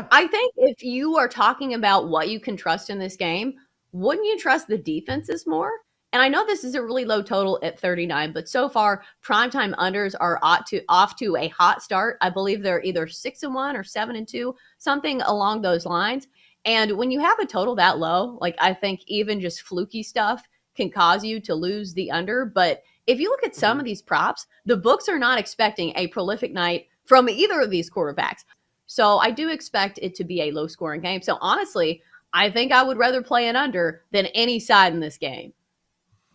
I think if you are talking about what you can trust in this game, wouldn't you trust the defenses more? And I know this is a really low total at 39, but so far, primetime unders are off to a hot start. I believe they're either 6-1 or 7-2, something along those lines. And when you have a total that low, like I think even just fluky stuff can cause you to lose the under. But if you look at some of these props, the books are not expecting a prolific night from either of these quarterbacks. So I do expect it to be a low scoring game. So honestly, I think I would rather play an under than any side in this game.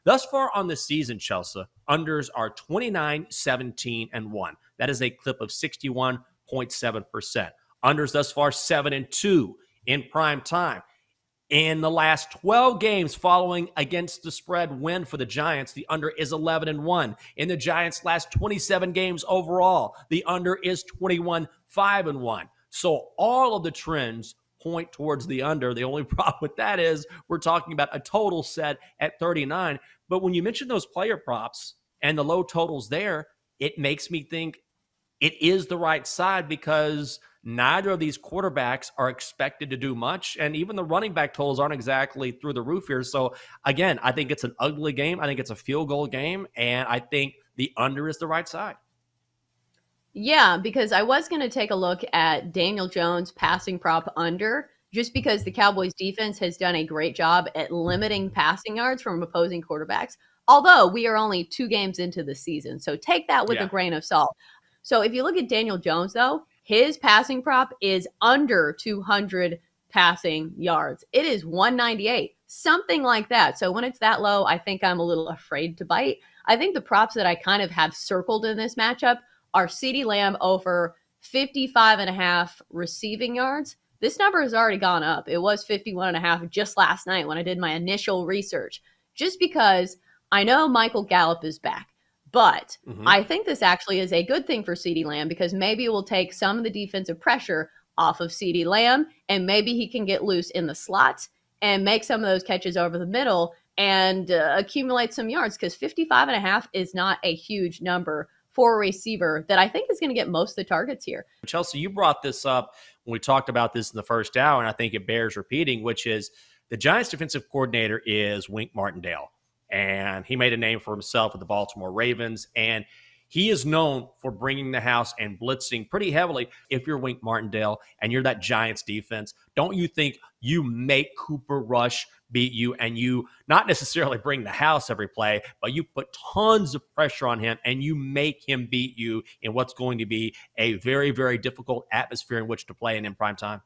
Thus far on the season, Chelsea, unders are 29, 17, and 1. That is a clip of 61.7%. Unders thus far 7-2 in prime time. In the last 12 games following against the spread win for the Giants, the under is 11-1. In the Giants' last 27 games overall, the under is 21-5-1. So all of the trends point towards the under. The only problem with that is we're talking about a total set at 39. But when you mention those player props and the low totals there, it makes me think it is the right side because neither of these quarterbacks are expected to do much. And even the running back totals aren't exactly through the roof here. So again, I think it's an ugly game. I think it's a field goal game. And I think the under is the right side. Yeah, because I was going to take a look at Daniel Jones passing prop under, just because the Cowboys defense has done a great job at limiting passing yards from opposing quarterbacks. Although we are only 2 games into the season. So take that with a grain of salt. So if you look at Daniel Jones, though, his passing prop is under 200 passing yards. It is 198, something like that. So when it's that low, I think I'm a little afraid to bite. I think the props that I kind of have circled in this matchup are CeeDee Lamb over 55.5 receiving yards. This number has already gone up. It was 51.5 just last night when I did my initial research, just because I know Michael Gallup is back. But I think this actually is a good thing for CeeDee Lamb because maybe it will take some of the defensive pressure off of CeeDee Lamb, and maybe he can get loose in the slots and make some of those catches over the middle and accumulate some yards because 55.5 is not a huge number for a receiver that I think is going to get most of the targets here. Chelsea, you brought this up when we talked about this in the first hour, and I think it bears repeating, which is the Giants defensive coordinator is Wink Martindale. And he made a name for himself with the Baltimore Ravens. And he is known for bringing the house and blitzing pretty heavily. If you're Wink Martindale and you're that Giants defense, don't you think you make Cooper Rush beat you and you not necessarily bring the house every play, but you put tons of pressure on him and you make him beat you in what's going to be a very, very difficult atmosphere in which to play in prime time?